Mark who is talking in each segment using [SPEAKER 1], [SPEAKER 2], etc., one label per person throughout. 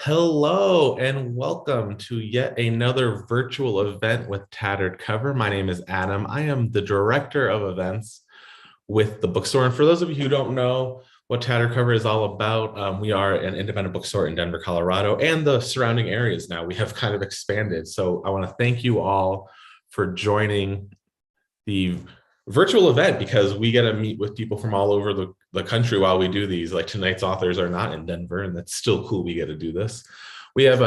[SPEAKER 1] Hello and welcome to yet another virtual event with Tattered Cover. My name is Adam. I am the director of events with the bookstore. And for those of you who don't know what Tattered Cover is all about, we are an independent bookstore in Denver, Colorado, and the surrounding areas now. We have kind of expanded. So I want to thank you all for joining the virtual event because we get to meet with people from all over the country while we do these. Like tonight's authors are not in Denver, and that's still cool. We get to do this. We have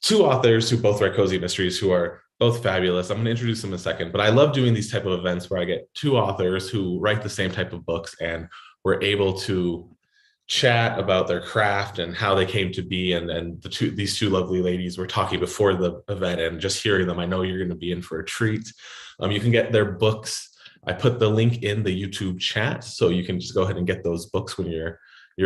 [SPEAKER 1] two authors who both write cozy mysteries who are both fabulous. I'm going to introduce them in a second, but I love doing these type of events where I get two authors who write the same type of books and we're able to chat about their craft and how they came to be. And these two lovely ladies were talking before the event, and just hearing them, I know you're going to be in for a treat. You can get their books. I put the link in the YouTube chat, so you can just go ahead and get those books when you're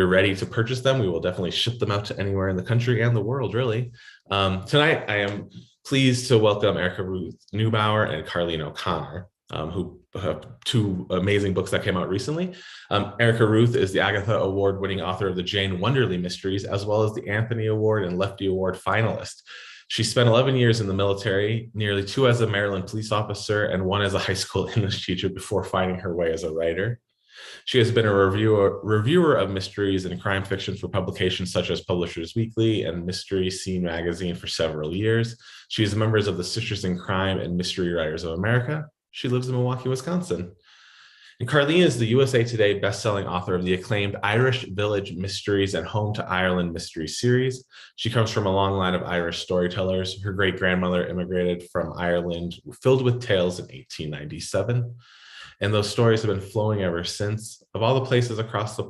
[SPEAKER 1] ready to purchase them. We will definitely ship them out to anywhere in the country and the world, really. Tonight, I am pleased to welcome Ruth Neubauer and Carleen O'Connor, who have two amazing books that came out recently. Ruth is the Agatha Award-winning author of the Jane Wunderly mysteries, as well as the Anthony Award and Lefty Award finalist. She spent 11 years in the military, nearly 2 as a Maryland police officer and 1 as a high school English teacher before finding her way as a writer. She has been a reviewer of mysteries and crime fiction for publications such as Publishers Weekly and Mystery Scene magazine for several years. She is a member of the Sisters in Crime and Mystery Writers of America. She lives in Milwaukee, Wisconsin. And Carleen is the USA Today bestselling author of the acclaimed Irish Village Mysteries and Home to Ireland mystery series. She comes from a long line of Irish storytellers. Her great-grandmother immigrated from Ireland, filled with tales in 1897. And those stories have been flowing ever since. Of all the places across the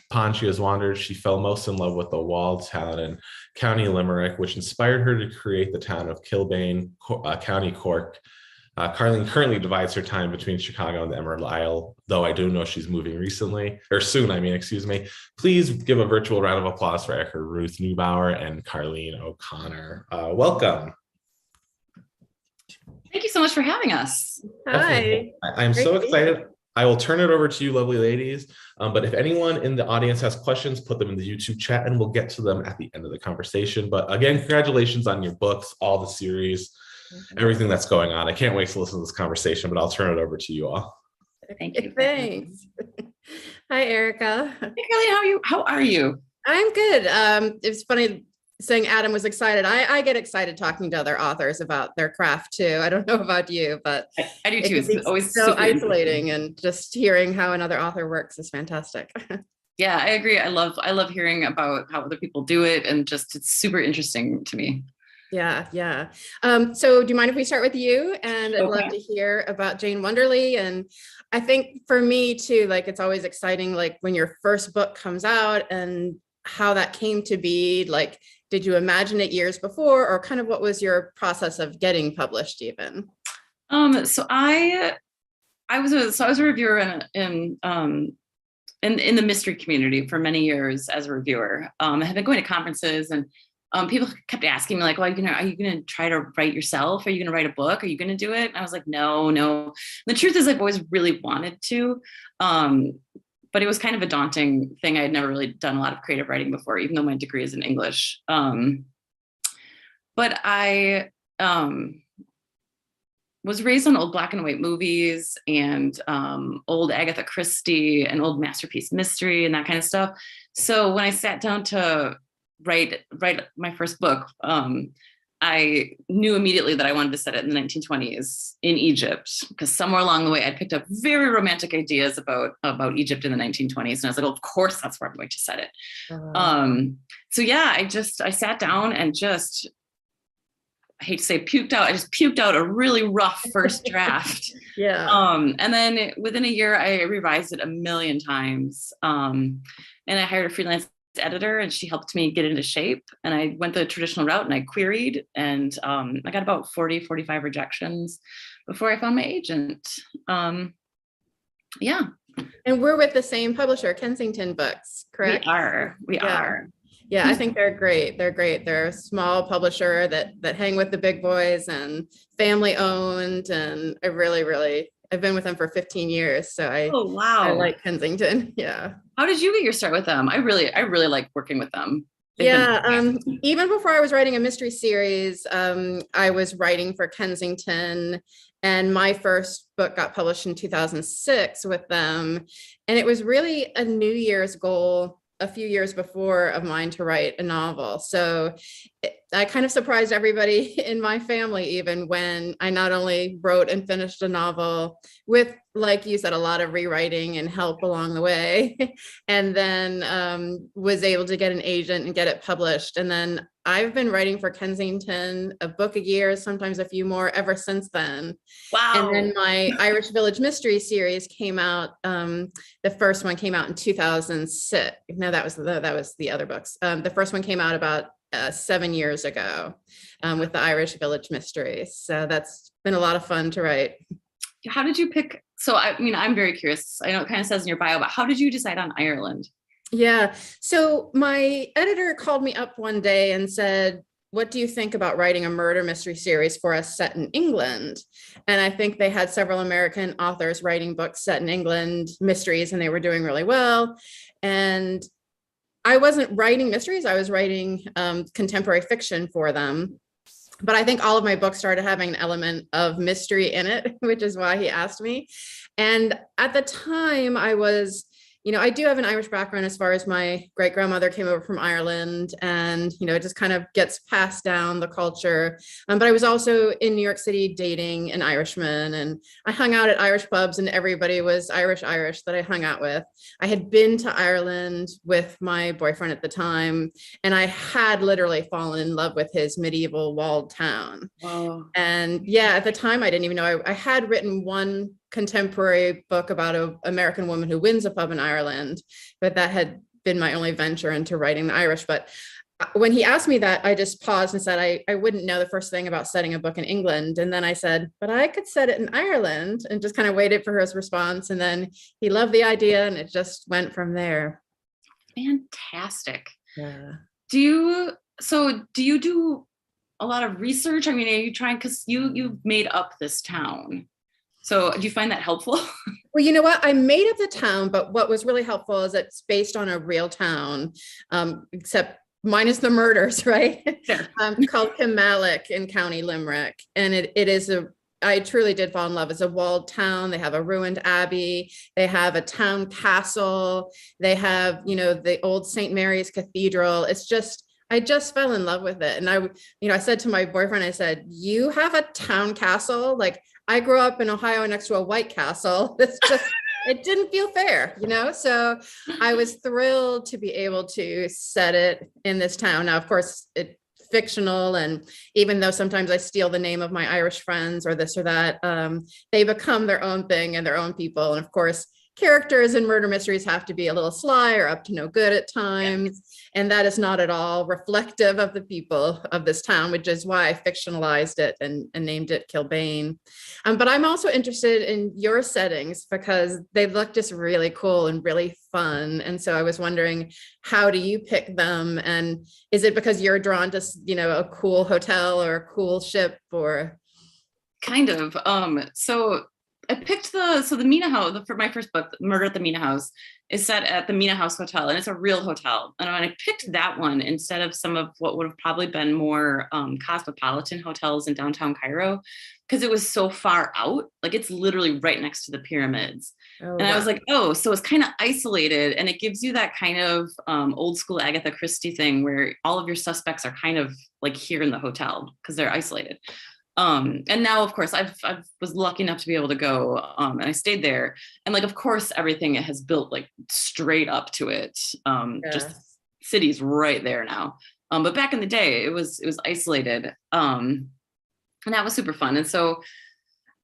[SPEAKER 1] pond she has wandered, she fell most in love with the walled town in County Limerick, which inspired her to create the town of Kilbane, County Cork. Carleen currently divides her time between Chicago and the Emerald Isle, though I do know she's moving soon, excuse me. Please give a virtual round of applause for Ruth Neubauer and Carleen O'Connor. Welcome.
[SPEAKER 2] Thank you so much for having us.
[SPEAKER 3] Hi.
[SPEAKER 1] I'm so excited. I will turn it over to you, lovely ladies. But if anyone in the audience has questions, put them in the YouTube chat and we'll get to them at the end of the conversation. But again, congratulations on your books, all the series, everything that's going on. I can't wait to listen to this conversation, but I'll turn it over to you all.
[SPEAKER 2] Thank you.
[SPEAKER 3] Thanks. Hi, Erica.
[SPEAKER 2] Hey, Carleen, how are you?
[SPEAKER 3] I'm good. It's funny saying Adam was excited. I get excited talking to other authors about their craft too. I don't know about you, but
[SPEAKER 2] I do too. It's always
[SPEAKER 3] so isolating, and just hearing how another author works is fantastic.
[SPEAKER 2] Yeah, I agree. I love hearing about how other people do it, and just it's super interesting to me.
[SPEAKER 3] Yeah. So do you mind if we start with you? And I'd love to hear about Jane Wunderly. And I think for me too, like it's always exciting, like when your first book comes out and how that came to be. Like, did you imagine it years before, or kind of what was your process of getting published even?
[SPEAKER 2] So I was a reviewer in the mystery community for many years as a reviewer. I had been going to conferences, and people kept asking me like, well, are you going to try to write yourself? Are you going to write a book? Are you going to do it? And I was like, no. And the truth is I've always really wanted to, but it was kind of a daunting thing. I had never really done a lot of creative writing before, even though my degree is in English. But I was raised on old black and white movies and old Agatha Christie and old masterpiece mystery and that kind of stuff. So when I sat down to write my first book, I knew immediately that I wanted to set it in the 1920s in Egypt, because somewhere along the way I'd picked up very romantic ideas about Egypt in the 1920s, and I was like, well, of course that's where I'm going to set it. So yeah, I sat down and just, I hate to say puked out. I just puked out a really rough first draft.
[SPEAKER 3] Yeah.
[SPEAKER 2] And then within a year I revised it a million times, and I hired a freelance editor, and she helped me get into shape, and I went the traditional route and I queried, and I got about 45 rejections before I found my agent. Yeah.
[SPEAKER 3] And we're with the same publisher, Kensington Books, correct?
[SPEAKER 2] We are.
[SPEAKER 3] Yeah, I think they're great. They're a small publisher that hang with the big boys and family owned, and I've been with them for 15 years. So I like Kensington. Yeah.
[SPEAKER 2] How did you get your start with them? I really like working with them.
[SPEAKER 3] Yeah, even before I was writing a mystery series, I was writing for Kensington, and my first book got published in 2006 with them. And it was really a New Year's goal a few years before of mine to write a novel. So I kind of surprised everybody in my family, even when I not only wrote and finished a novel with, like you said, a lot of rewriting and help along the way, and then was able to get an agent and get it published. And then I've been writing for Kensington, a book a year, sometimes a few more ever since then.
[SPEAKER 2] Wow.
[SPEAKER 3] And then my Irish Village Mystery series came out. The first one came out in 2006. No, that was the other books. The first one came out about 7 years ago with the Irish Village Mysteries. So that's been a lot of fun to write.
[SPEAKER 2] How did you pick? So, I mean, I'm very curious. I know it kind of says in your bio, but how did you decide on Ireland?
[SPEAKER 3] Yeah. So my editor called me up one day and said, what do you think about writing a murder mystery series for us set in England? And I think they had several American authors writing books set in England, mysteries, and they were doing really well. And I wasn't writing mysteries. I was writing contemporary fiction for them. But I think all of my books started having an element of mystery in it, which is why he asked me. And at the time I was, I do have an Irish background as far as my great grandmother came over from Ireland, and, it just kind of gets passed down the culture. But I was also in New York City dating an Irishman, and I hung out at Irish pubs and everybody was Irish that I hung out with. I had been to Ireland with my boyfriend at the time, and I had literally fallen in love with his medieval walled town.
[SPEAKER 2] Oh.
[SPEAKER 3] And yeah, at the time, I didn't even know. I had written one contemporary book about an American woman who wins a pub in Ireland, but that had been my only venture into writing the Irish. But when he asked me that, I just paused and said, I wouldn't know the first thing about setting a book in England. And then I said, but I could set it in Ireland, and just kind of waited for his response. And then he loved the idea, and it just went from there.
[SPEAKER 2] Fantastic.
[SPEAKER 3] Yeah.
[SPEAKER 2] Do you do a lot of research? I mean, are you trying, because you've made up this town. So do you find that helpful?
[SPEAKER 3] Well, you know what? I made up the town, but what was really helpful is it's based on a real town, except minus the murders, right?
[SPEAKER 2] Sure.
[SPEAKER 3] Called Kilmallock in County Limerick. And it is I truly did fall in love. It's a walled town. They have a ruined abbey. They have a town castle. They have, the old St. Mary's Cathedral. I just fell in love with it. And I said to my boyfriend, I said, you have a town castle? Like, I grew up in Ohio next to a White Castle. It didn't feel fair, So I was thrilled to be able to set it in this town. Now, of course, it's fictional. And even though sometimes I steal the name of my Irish friends or this or that, they become their own thing and their own people. And of course, characters in murder mysteries have to be a little sly or up to no good at times. And that is not at all reflective of the people of this town, which is why I fictionalized it and named it Kilbane. But I'm also interested in your settings because they look just really cool and really fun. And so I was wondering, how do you pick them? And is it because you're drawn to, a cool hotel or a cool ship or?
[SPEAKER 2] Kind of. So I picked the Mina House for my first book, Murder at the Mina House, is set at the Mina House Hotel, and it's a real hotel. And when I picked that one instead of some of what would have probably been more cosmopolitan hotels in downtown Cairo, because it was so far out, like it's literally right next to the pyramids.
[SPEAKER 3] Oh,
[SPEAKER 2] and I was like, oh, so it's kind of isolated, and it gives you that kind of old school Agatha Christie thing where all of your suspects are kind of like here in the hotel because they're isolated. And now, of course, I was lucky enough to be able to go, and I stayed there. And like, of course, everything has built like straight up to it. Just city's right there now. But back in the day, it was isolated. And that was super fun. And so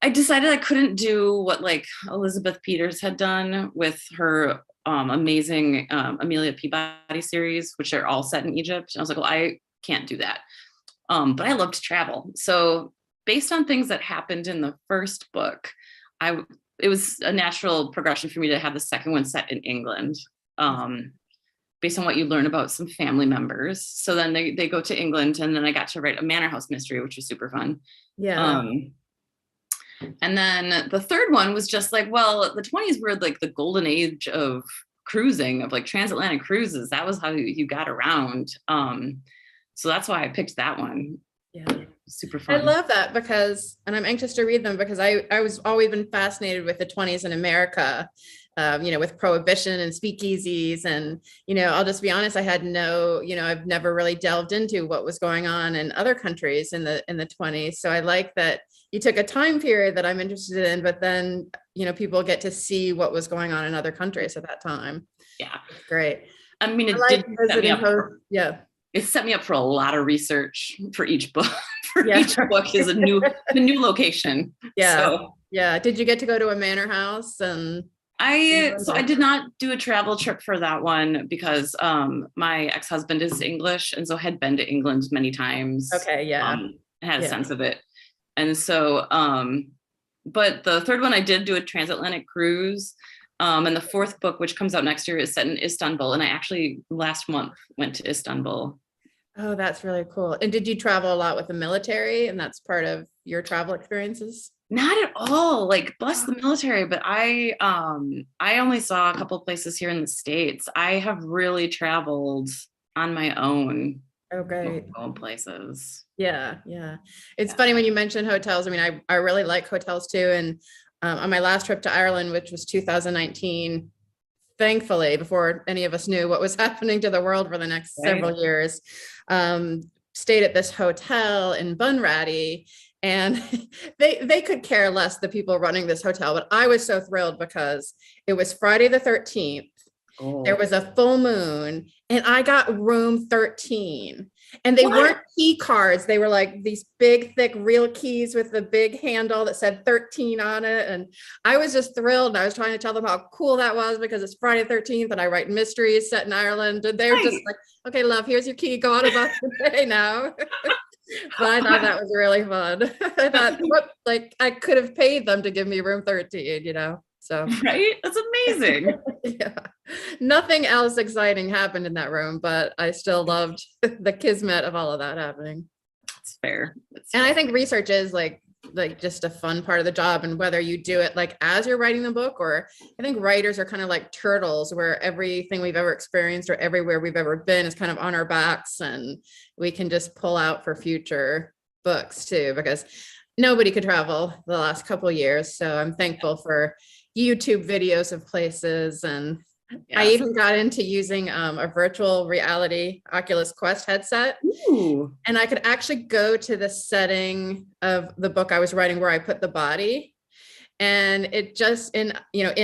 [SPEAKER 2] I decided I couldn't do what like Elizabeth Peters had done with her amazing Amelia Peabody series, which are all set in Egypt. And I was like, well, I can't do that. But I love to travel. So based on things that happened in the first book, it was a natural progression for me to have the second one set in England, based on what you learn about some family members. So then they go to England, and then I got to write a manor house mystery, which was super fun.
[SPEAKER 3] Yeah.
[SPEAKER 2] And then the third one was just like, well, the 20s were like the golden age of cruising, of like transatlantic cruises. That was how you got around. So that's why I picked that one.
[SPEAKER 3] Yeah.
[SPEAKER 2] Super fun.
[SPEAKER 3] I love that because, and I'm anxious to read them because I was always been fascinated with the 20s in America, with prohibition and speakeasies. And, I'll just be honest, I had I've never really delved into what was going on in other countries in the 20s. So I like that you took a time period that I'm interested in, but then, people get to see what was going on in other countries at that time.
[SPEAKER 2] Yeah.
[SPEAKER 3] Great.
[SPEAKER 2] I mean, it
[SPEAKER 3] like
[SPEAKER 2] did set me up
[SPEAKER 3] yeah.
[SPEAKER 2] It set me up for a lot of research for each book. Each book is a new location.
[SPEAKER 3] Yeah.
[SPEAKER 2] So,
[SPEAKER 3] yeah. Did you get to go to a manor house? And
[SPEAKER 2] I did not do a travel trip for that one because my ex-husband is English, and so had been to England many times.
[SPEAKER 3] Okay. Yeah.
[SPEAKER 2] Had a sense of it. And so, but the third one I did do a transatlantic cruise. And the fourth book, which comes out next year, is set in Istanbul. And I actually last month went to Istanbul.
[SPEAKER 3] Oh, that's really cool. And did you travel a lot with the military? And that's part of your travel experiences?
[SPEAKER 2] Not at all. Like, bless the military, but I only saw a couple of places here in the States. I have really traveled on my own.
[SPEAKER 3] Oh, great.
[SPEAKER 2] Places.
[SPEAKER 3] Yeah. Yeah. It's funny when you mention hotels. I mean, I really like hotels too. And on my last trip to Ireland, which was 2019, thankfully, before any of us knew what was happening to the world for the next several years, stayed at this hotel in Bunratty, and they could care less, the people running this hotel, but I was so thrilled because it was Friday the 13th. Oh. There was a full moon and I got room 13, and they weren't key cards. They were like these big, thick, real keys with the big handle that said 13 on it. And I was just thrilled. And I was trying to tell them how cool that was because it's Friday the 13th and I write mysteries set in Ireland. And they were just like, okay, love, here's your key. Go on about the day now. But I thought that was really fun. I thought, I could have paid them to give me room 13, So
[SPEAKER 2] right, that's amazing.
[SPEAKER 3] Yeah, nothing else exciting happened in that room, but I still loved the kismet of all of that happening.
[SPEAKER 2] That's fair.
[SPEAKER 3] And I think research is like just a fun part of the job, and whether you do it like as you're writing the book, or I think writers are kind of like turtles, where everything we've ever experienced or everywhere we've ever been is kind of on our backs, and we can just pull out for future books too, because nobody could travel the last couple of years. So I'm thankful for YouTube videos of places. And I even got into using a virtual reality Oculus Quest headset. Ooh. And I could actually go to the setting of the book I was writing where I put the body, and it just in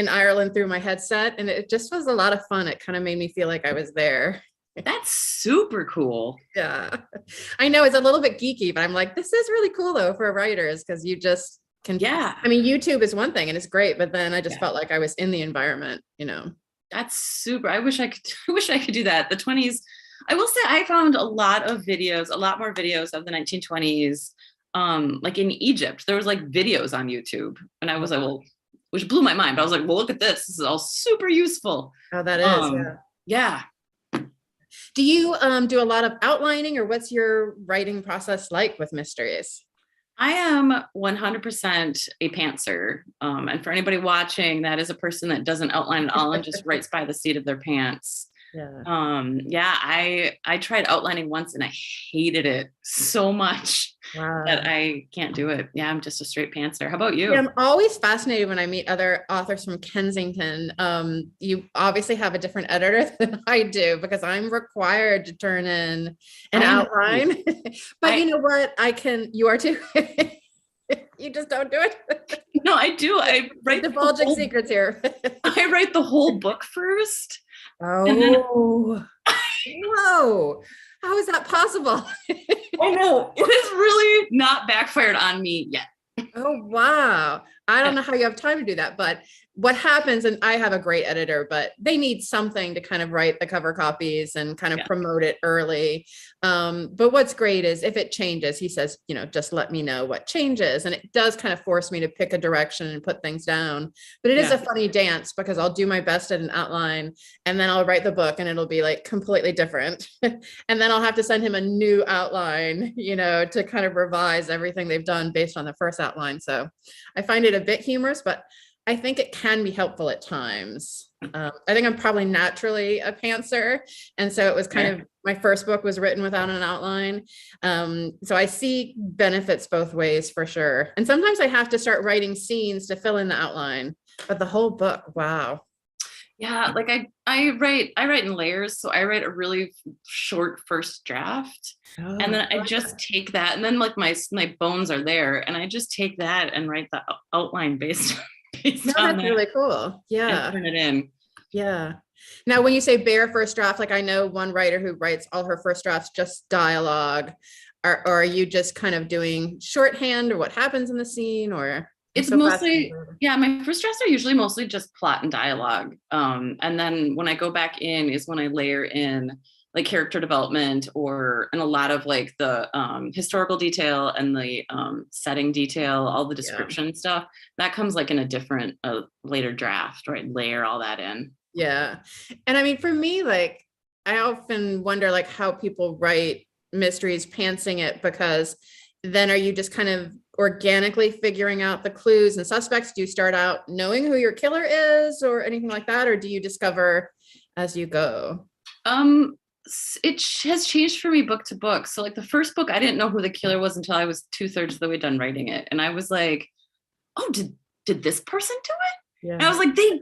[SPEAKER 3] Ireland through my headset, and it just was a lot of fun. It kind of made me feel like I was there.
[SPEAKER 2] That's super cool.
[SPEAKER 3] Yeah, I know it's a little bit geeky, but I'm like, this is really cool though for writers, because you just can. Yeah, I mean, YouTube is one thing and it's great, but then I just felt like I was in the environment.
[SPEAKER 2] That's super. I wish I could do that. The 20s. I will say I found a lot more videos of the 1920s. Like in Egypt, there was like videos on YouTube, and I was like, well, which blew my mind. But I was like, well, look at this. This is all super useful.
[SPEAKER 3] Oh, that is.
[SPEAKER 2] Yeah.
[SPEAKER 3] Do you do a lot of outlining, or what's your writing process like with mysteries?
[SPEAKER 2] I am 100% a pantser. And for anybody watching, that is a person that doesn't outline at all and just writes by the seat of their pants. Yeah. I tried outlining once and I hated it so much that I can't do it. Yeah, I'm just a straight pantser. How about you?
[SPEAKER 3] Yeah, I'm always fascinated when I meet other authors from Kensington. You obviously have a different editor than I do, because I'm required to turn in an outline. But you know what? You are too. You just don't do it.
[SPEAKER 2] No, I do. I write
[SPEAKER 3] divulging secrets here.
[SPEAKER 2] I write the whole book first.
[SPEAKER 3] Oh, whoa. How is that possible?
[SPEAKER 2] I know. It has really not backfired on me yet.
[SPEAKER 3] Oh, wow. I don't know how you have time to do that, but what happens, and I have a great editor, but they need something to kind of write the cover copies and kind of promote it early. But what's great is if it changes, he says, just let me know what changes. And it does kind of force me to pick a direction and put things down. But it is a funny dance, because I'll do my best at an outline and then I'll write the book and it'll be like completely different. And then I'll have to send him a new outline, to kind of revise everything they've done based on the first outline. So I find it a bit humorous, but I think it can be helpful at times. I think I'm probably naturally a pantser. And so it was kind of, my first book was written without an outline. So I see benefits both ways for sure. And sometimes I have to start writing scenes to fill in the outline, but the whole book, wow.
[SPEAKER 2] Yeah, like I write in layers. So I write a really short first draft, and then I just take that, and then like my bones are there, and I just take that and write the outline based on
[SPEAKER 3] that's
[SPEAKER 2] that.
[SPEAKER 3] really cool. Yeah.
[SPEAKER 2] And turn it in.
[SPEAKER 3] Yeah. Now, when you say bare first draft, like I know one writer who writes all her first drafts just dialogue, or are you just kind of doing shorthand or what happens in the scene, or?
[SPEAKER 2] It's mostly, yeah, my first drafts are usually mostly just plot and dialogue. And then when I go back in is when I layer in like character development and a lot of like the historical detail and the setting detail, all the description stuff that comes like in a different later draft, right? Layer all that in.
[SPEAKER 3] Yeah. And I mean, for me, like, I often wonder like how people write mysteries pantsing it, because then are you just kind of organically figuring out the clues and suspects? Do you start out knowing who your killer is or anything like that? Or do you discover as you go?
[SPEAKER 2] It has changed for me book to book. So like the first book, I didn't know who the killer was until I was 2/3 of the way done writing it. And I was like, oh, did this person do it? Yeah. And I was like, they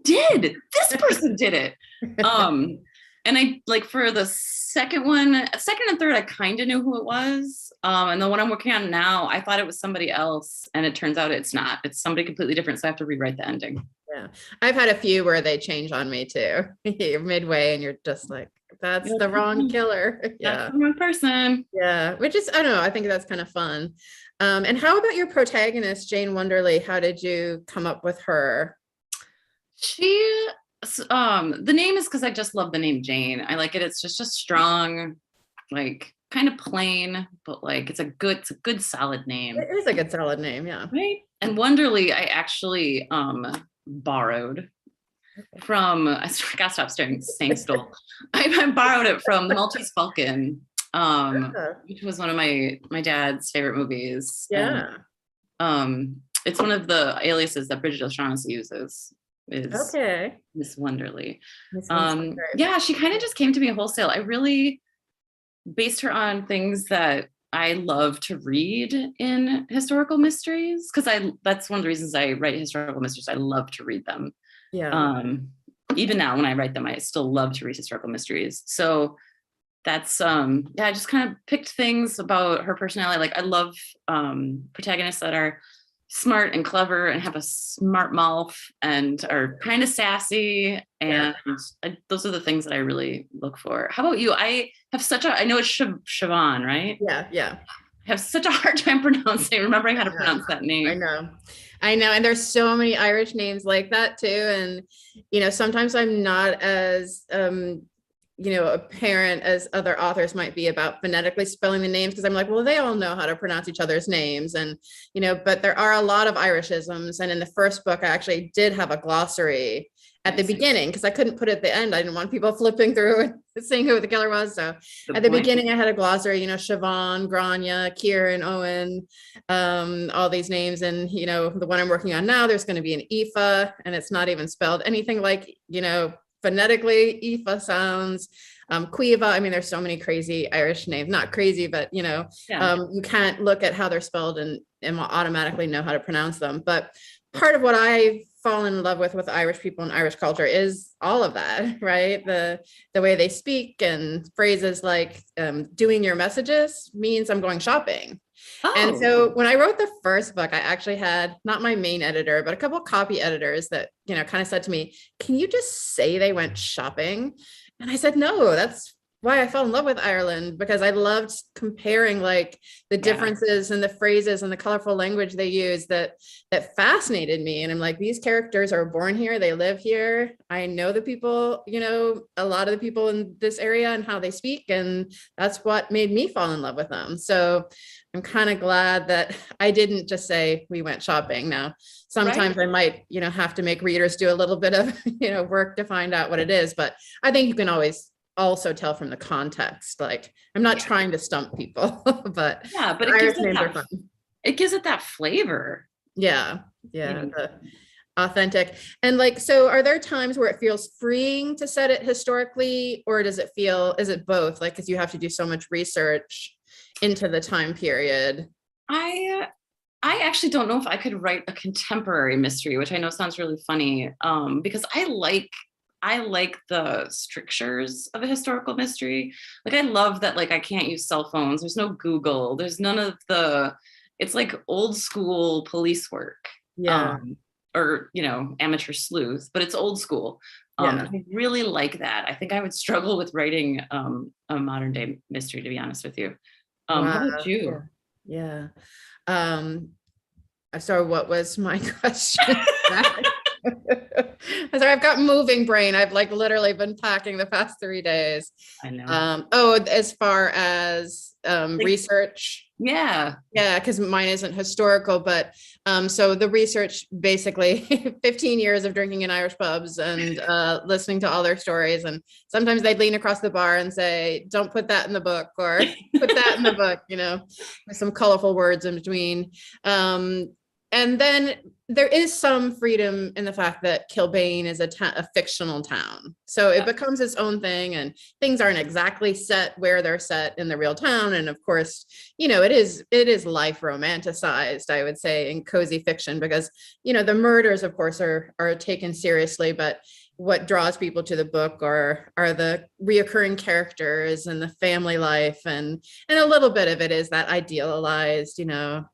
[SPEAKER 2] did. This person did it. And I like for the second and third, I kind of knew who it was. And the one I'm working on now, I thought it was somebody else, and it turns out it's not. It's somebody completely different. So I have to rewrite the ending.
[SPEAKER 3] Yeah, I've had a few where they change on me too. You're midway, and you're just like, that's the wrong killer. Yeah,
[SPEAKER 2] that's the wrong person.
[SPEAKER 3] Yeah, which is, I don't know. I think that's kind of fun. And how about your protagonist, Jane Wunderly? How did you come up with her?
[SPEAKER 2] The name is because I just love the name Jane. I like it. It's just a strong, like kind of plain, but like it's a good solid name.
[SPEAKER 3] It is a good solid name, yeah.
[SPEAKER 2] Right. And Wunderly, I actually borrowed from, I gotta stop saying stole. I borrowed it from The Maltese Falcon, which was one of my dad's favorite movies.
[SPEAKER 3] Yeah.
[SPEAKER 2] And, it's one of the aliases that Bridget O'Shaughnessy uses. Is Miss Wunderly. Yeah, she kind of just came to me wholesale. I really based her on things that I love to read in historical mysteries, because that's one of the reasons I write historical mysteries. I love to read them. Yeah. Even now when I write them, I still love to read historical mysteries. So that's I just kind of picked things about her personality. Like I love protagonists that are smart and clever and have a smart mouth and are kind of sassy, and those are the things that I really look for. How about you? I have I know it's Siobhan, right?
[SPEAKER 3] Yeah.
[SPEAKER 2] I have such a hard time remembering how to pronounce that name.
[SPEAKER 3] I know. And there's so many Irish names like that too. And, sometimes I'm not as, apparent as other authors might be about phonetically spelling the names, because I'm like, well, they all know how to pronounce each other's names. And, but there are a lot of Irishisms. And in the first book, I actually did have a glossary at the beginning, because I couldn't put it at the end. I didn't want people flipping through and seeing who the killer was. So at the beginning, I had a glossary, Siobhan, Grania, Kieran, Owen, all these names. And, the one I'm working on now, there's going to be an Aoife, and it's not even spelled anything like, phonetically Aoife sounds. Cueva, I mean, there's so many crazy Irish names, not crazy, but you can't look at how they're spelled and automatically know how to pronounce them. But part of what I fall in love with Irish people and Irish culture is all of that, right? The way they speak, and phrases like doing your messages means I'm going shopping. Oh. And so when I wrote the first book, I actually had not my main editor, but a couple of copy editors that, kind of said to me, can you just say they went shopping? And I said, no, that's why I fell in love with Ireland, because I loved comparing like the differences in the phrases and the colorful language they use that fascinated me. And I'm like, these characters are born here, they live here. I know the people, a lot of the people in this area and how they speak. And that's what made me fall in love with them. So I'm kind of glad that I didn't just say we went shopping. Now, sometimes I might, have to make readers do a little bit of, work to find out what it is. But I think you can always also tell from the context. Like, I'm not trying to stump people, but
[SPEAKER 2] it gives it that flavor.
[SPEAKER 3] Yeah. authentic. And like, so are there times where it feels freeing to set it historically, or is it both? Like, because you have to do so much research into the time period.
[SPEAKER 2] I actually don't know if I could write a contemporary mystery, which I know sounds really funny, because I like the strictures of a historical mystery. Like, I love that, like, I can't use cell phones. There's no Google. There's none of it's like old school police work.
[SPEAKER 3] Yeah.
[SPEAKER 2] Or, amateur sleuth, but it's old school.
[SPEAKER 3] Yeah.
[SPEAKER 2] I really like that. I think I would struggle with writing a modern day mystery, to be honest with you.
[SPEAKER 3] Wow.
[SPEAKER 2] How about you?
[SPEAKER 3] Yeah. Sorry, what was my question? Sorry, I've got moving brain. I've like literally been packing the past 3 days.
[SPEAKER 2] I know.
[SPEAKER 3] As far as research.
[SPEAKER 2] Yeah.
[SPEAKER 3] Yeah, because mine isn't historical, but so the research, basically 15 years of drinking in Irish pubs and listening to all their stories. And sometimes they'd lean across the bar and say, don't put that in the book, or put that in the book, with some colorful words in between. And then there is some freedom in the fact that Kilbane is a fictional town. So it becomes its own thing, and things aren't exactly set where they're set in the real town. And of course, it is life romanticized, I would say, in cozy fiction, because, the murders, of course, are taken seriously, but what draws people to the book are the reoccurring characters and the family life, and a little bit of it is that idealized,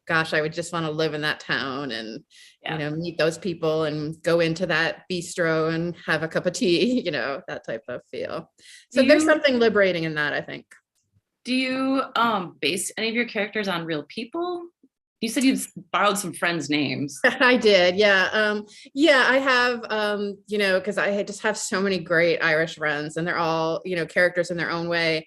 [SPEAKER 3] gosh, I would just want to live in that town and meet those people and go into that bistro and have a cup of tea, that type of feel. So there's something liberating in that, I think.
[SPEAKER 2] Do you base any of your characters on real people? You said you've borrowed some friends' names.
[SPEAKER 3] I did. Yeah. I have, because I just have so many great Irish friends, and they're all, characters in their own way.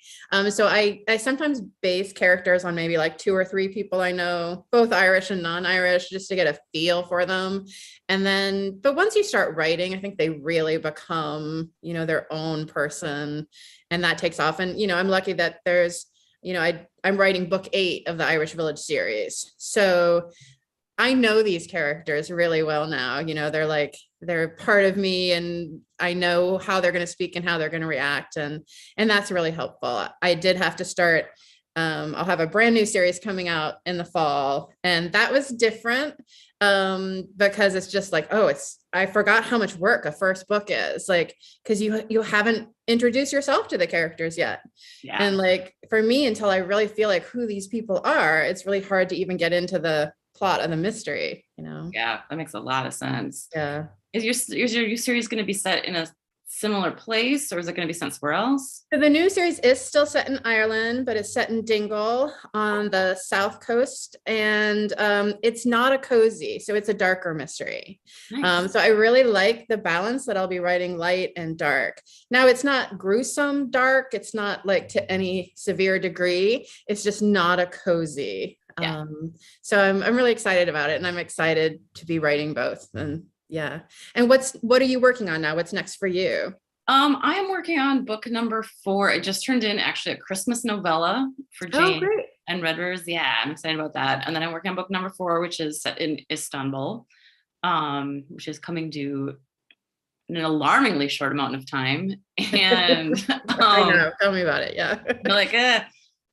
[SPEAKER 3] So I sometimes base characters on maybe like 2 or 3 people I know, both Irish and non-Irish, just to get a feel for them. And then, but once you start writing, I think they really become, their own person, and that takes off. And, I'm lucky that there's, I'm writing book 8 of the Irish Village series. So I know these characters really well now. They're part of me, and I know how they're going to speak and how they're going to react. And that's really helpful. I did have to start, I'll have a brand new series coming out in the fall. And that was different because it's just like, I forgot how much work a first book is, like, because you haven't introduced yourself to the characters yet. Yeah. And like, for me, until I really feel like who these people are, it's really hard to even get into the plot of the mystery,
[SPEAKER 2] Yeah, that makes a lot of sense.
[SPEAKER 3] Yeah.
[SPEAKER 2] Is your series going to be set in a similar place, or is it going to be sent somewhere else?
[SPEAKER 3] So the new series is still set in Ireland, but it's set in Dingle on the south coast, and it's not a cozy, so it's a darker mystery. Nice. So I really like the balance that I'll be writing light and dark. Now, it's not gruesome dark, it's not like to any severe degree, it's just not a cozy. Yeah. So I'm really excited about it, and I'm excited to be writing both. And yeah. And what are you working on now? What's next for you?
[SPEAKER 2] I am working on book number 4. I just turned in actually a Christmas novella for Jane and Red Rivers. Yeah, I'm excited about that. And then I'm working on book number 4, which is set in Istanbul, which is coming due in an alarmingly short amount of time. And
[SPEAKER 3] I know, tell me about it. Yeah.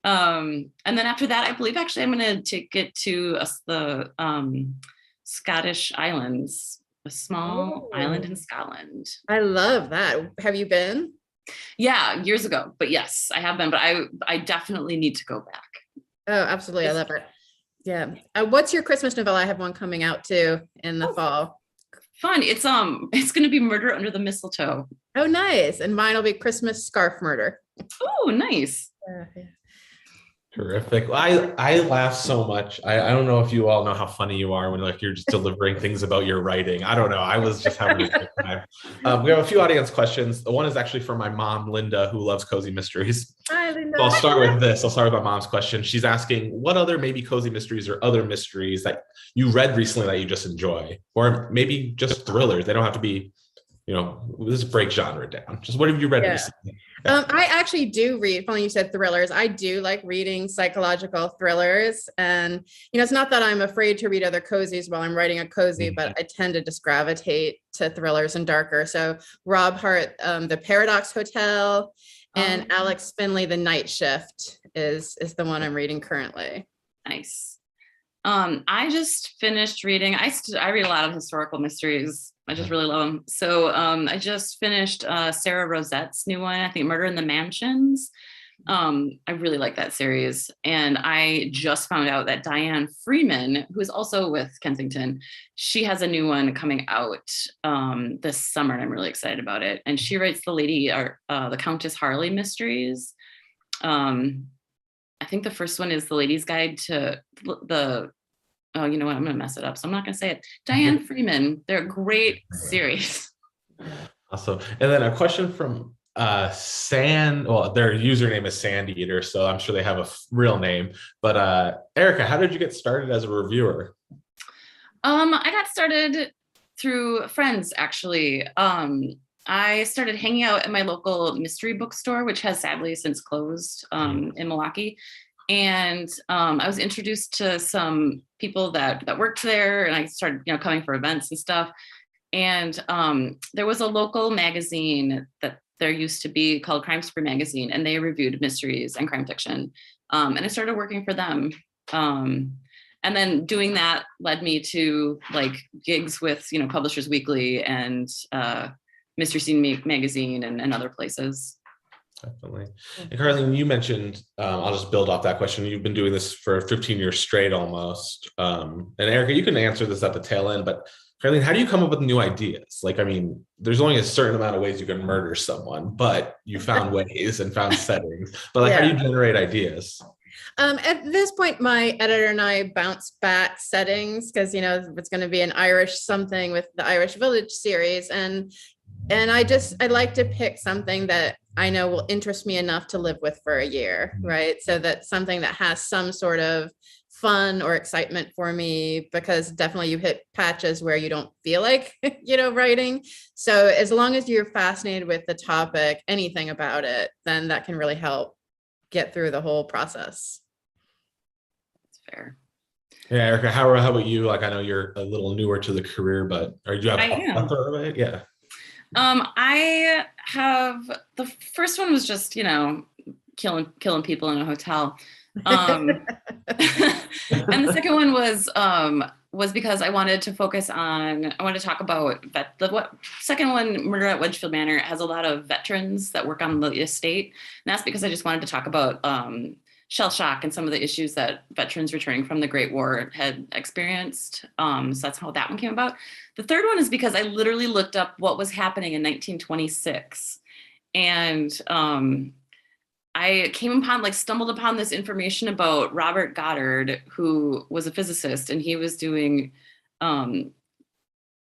[SPEAKER 2] And then after that, I believe actually I'm going to take it to the Scottish islands. A small island in Scotland.
[SPEAKER 3] I love that. Have you been?
[SPEAKER 2] Yeah, years ago. But yes, I have been. But I definitely need to go back.
[SPEAKER 3] Oh, absolutely. I love it. Yeah. What's your Christmas novella? I have one coming out too in the fall.
[SPEAKER 2] Fun. It's going to be Murder Under the Mistletoe.
[SPEAKER 3] Oh, nice. And mine will be Christmas Scarf Murder.
[SPEAKER 2] Oh, nice.
[SPEAKER 3] Yeah.
[SPEAKER 1] Terrific. I laugh so much. I don't know if you all know how funny you are when you're just delivering things about your writing. I don't know. I was just having a good time. We have a few audience questions. The one is actually from my mom, Linda, who loves cozy mysteries.
[SPEAKER 3] Hi, Linda.
[SPEAKER 1] So I'll start with this. I'll start with my mom's question. She's asking, what other maybe cozy mysteries or other mysteries that you read recently that you just enjoy? Or maybe just thrillers. They don't have to be just break genre down. Just what have you read recently?
[SPEAKER 3] I actually do read, funny you said thrillers. I do like reading psychological thrillers. And, it's not that I'm afraid to read other cozies while I'm writing a cozy, but I tend to just gravitate to thrillers and darker. So Rob Hart, The Paradox Hotel, and Alex Finley, The Night Shift is the one I'm reading currently.
[SPEAKER 2] Nice. I just finished reading, I read a lot of historical mysteries. I just really love them. So I just finished Sarah Rosette's new one, I think Murder in the Mansions. I really like that series. And I just found out that Diane Freeman, who is also with Kensington, she has a new one coming out this summer. And I'm really excited about it. And she writes the Countess Harley mysteries. I think the first one is The Lady's Guide to oh, you know what? I'm going to mess it up. So I'm not going to say it. Diane Freeman. They're a great series.
[SPEAKER 1] Awesome. And then a question from their username is Sand Eater, so I'm sure they have a real name. But Erica, how did you get started as a reviewer?
[SPEAKER 2] I got started through friends, actually. I started hanging out at my local mystery bookstore, which has sadly since closed in Milwaukee. And I was introduced to some people that worked there, and I started, coming for events and stuff. And there was a local magazine that there used to be called Crime Spree Magazine, and they reviewed mysteries and crime fiction. And I started working for them. And then doing that led me to gigs with, Publishers Weekly and Mystery Scene Magazine and other places.
[SPEAKER 1] Definitely. And Carleen, you mentioned, I'll just build off that question. You've been doing this for 15 years straight almost. And Erica, you can answer this at the tail end, but Carleen, how do you come up with new ideas? There's only a certain amount of ways you can murder someone, but you found ways and found settings. But how do you generate ideas?
[SPEAKER 3] At this point, my editor and I bounce back settings because, it's going to be an Irish something with the Irish Village series. And I like to pick something that I know will interest me enough to live with for a year, right? So that's something that has some sort of fun or excitement for me, because definitely you hit patches where you don't feel like, writing. So as long as you're fascinated with the topic, anything about it, then that can really help get through the whole process.
[SPEAKER 2] That's fair.
[SPEAKER 1] Yeah, Erica, how about you? I know you're a little newer to the career, but do you have a plethora of it? Yeah.
[SPEAKER 2] I have, the first one was just, killing people in a hotel. And the second one was because I wanted to talk about second one, Murder at Wedgefield Manor, has a lot of veterans that work on the estate. And that's because I just wanted to talk about shell shock and some of the issues that veterans returning from the Great War had experienced. So that's how that one came about. The third one is because I literally looked up what was happening in 1926. And I stumbled upon this information about Robert Goddard, who was a physicist, and he was doing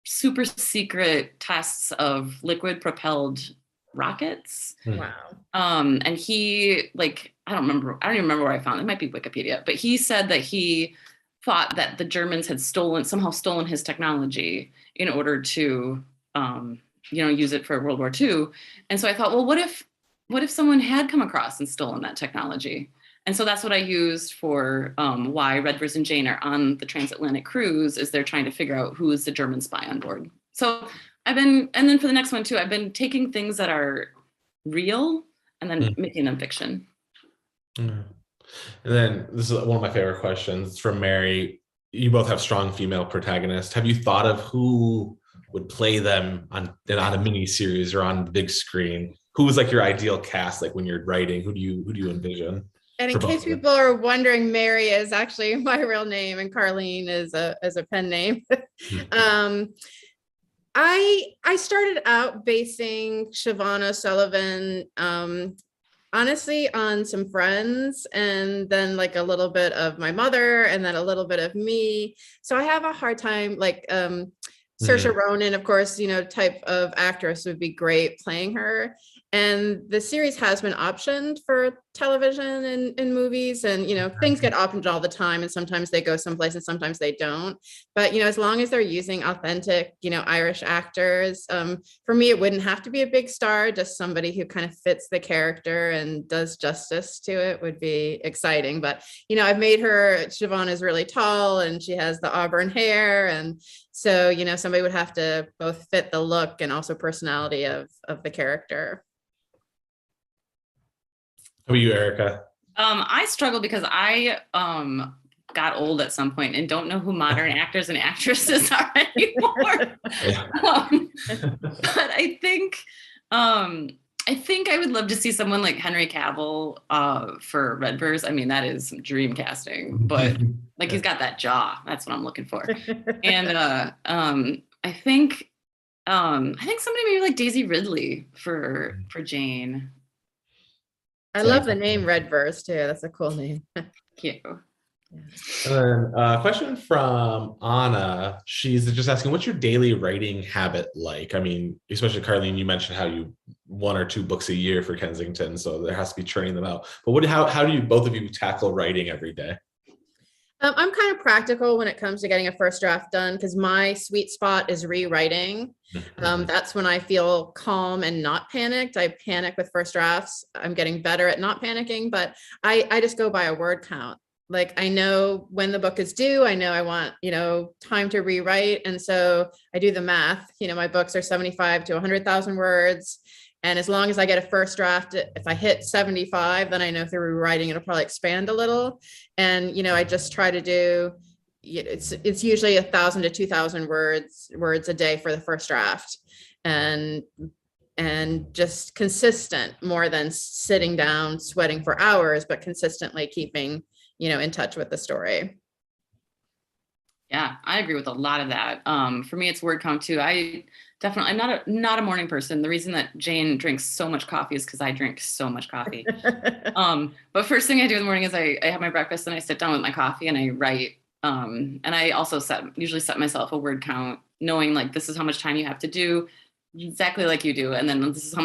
[SPEAKER 2] super secret tests of liquid propelled rockets.
[SPEAKER 3] Wow.
[SPEAKER 2] And he I don't even remember where I found it. It might be Wikipedia, but he said that he thought that the Germans had somehow stolen his technology in order to use it for World War II. And so I thought, well, what if someone had come across and stolen that technology? And so that's what I used for why Redvers and Jane are on the transatlantic cruise, is they're trying to figure out who is the German spy on board. So and then for the next one too, I've been taking things that are real and then making them fiction.
[SPEAKER 1] And then this is one of my favorite questions from Mary. You both have strong female protagonists. Have you thought of who would play them on a mini series or on the big screen? Who was your ideal cast? When you're writing, who do you envision?
[SPEAKER 3] And in case people are wondering, Mary is actually my real name, and Carlene is a pen name. I started out basing Siobhan O'Sullivan honestly on some friends, and then a little bit of my mother, and then a little bit of me. So I have a hard time Saoirse Ronan, of course, type of actress would be great playing her. And the series has been optioned for television and movies, and things get optioned all the time, and sometimes they go someplace and sometimes they don't. But as long as they're using authentic Irish actors, for me it wouldn't have to be a big star, just somebody who kind of fits the character and does justice to it would be exciting. But I've made her, Siobhan is really tall and she has the auburn hair, and so somebody would have to both fit the look and also personality of the character.
[SPEAKER 1] How about you, Erica?
[SPEAKER 2] I struggle because I got old at some point and don't know who modern actors and actresses are anymore. But I think I would love to see someone like Henry Cavill for Redverse. I mean, that is some dream casting, but like he's got that jaw. That's what I'm looking for. And I think somebody maybe like Daisy Ridley for Jane.
[SPEAKER 3] I love the name Redverse too. That's a cool name.
[SPEAKER 2] Thank you.
[SPEAKER 1] And then a question from Anna. She's just asking, what's your daily writing habit like? I mean, especially Carlene, you mentioned how you 1 or 2 books a year for Kensington, so there has to be churning them out. But how do you both of you tackle writing every day?
[SPEAKER 3] I'm kind of practical when it comes to getting a first draft done, because my sweet spot is rewriting. That's when I feel calm and not panicked. I panic with first drafts. I'm getting better at not panicking, but I just go by a word count. Like I know when the book is due, I know I want, time to rewrite. And so I do the math. My books are 75 to 100,000 words. And as long as I get a first draft, if I hit 75, then I know through rewriting, it'll probably expand a little. And, I just try to do, it's usually 1,000 to 2,000 words a day for the first draft. And just consistent, more than sitting down, sweating for hours, but consistently keeping, in touch with the story.
[SPEAKER 2] Yeah, I agree with a lot of that. For me, it's word count too. I'm not a morning person. The reason that Jane drinks so much coffee is because I drink so much coffee. But first thing I do in the morning is I have my breakfast and I sit down with my coffee and I write. And I also usually set myself a word count, knowing like this is how much time you have to do, exactly like you do. And then this is how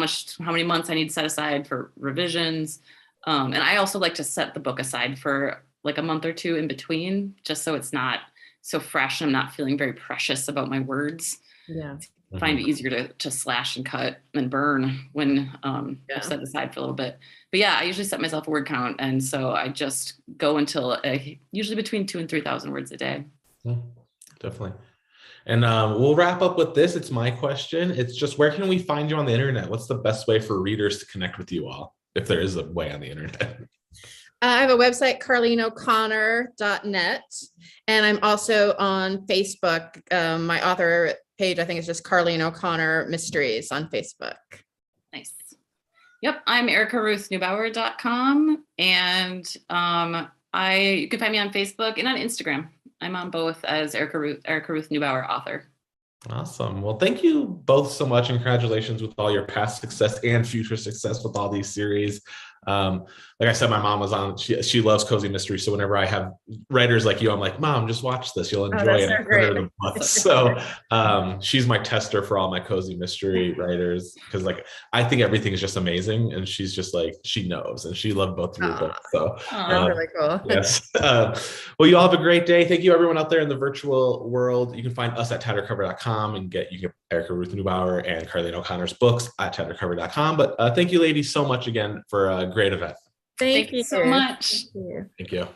[SPEAKER 2] many months I need to set aside for revisions. And I also like to set the book aside for like a month or 2 in between, just so it's not so fresh and I'm not feeling very precious about my words.
[SPEAKER 3] Yeah.
[SPEAKER 2] I find it easier to slash and cut and burn when I've set aside for a little bit. But yeah, I usually set myself a word count. And so I just go until usually between 2,000 and 3,000 words a day.
[SPEAKER 1] Definitely. And we'll wrap up with this. It's my question. It's just, where can we find you on the internet? What's the best way for readers to connect with you all, if there is a way on the internet?
[SPEAKER 3] I have a website, carleenoconnor.net, and I'm also on Facebook. My author page, I think it's just Carleen O'Connor Mysteries on Facebook.
[SPEAKER 2] Nice. Yep, I'm ericaruthneubauer.com, and you can find me on Facebook and on Instagram. I'm on both as Erica Ruth Newbauer author. Awesome.
[SPEAKER 1] Well, thank you both so much, and congratulations with all your past success and future success with all these series. Like I said, my mom was on, she loves cozy mystery. So whenever I have writers like you, I'm like, Mom, just watch this. You'll enjoy it. So she's my tester for all my cozy mystery writers, because like, I think everything is just amazing. And she's just like, she knows, and she loved both of your books. So
[SPEAKER 3] that's really cool.
[SPEAKER 1] Yes. Well, you all have a great day. Thank you everyone out there in the virtual world. You can find us at tattercover.com and you get Erica Ruth Newbauer and Carleen O'Connor's books at tattercover.com. But thank you ladies so much again for a great event.
[SPEAKER 2] Thank you so much.
[SPEAKER 3] Thank you.
[SPEAKER 1] Thank you.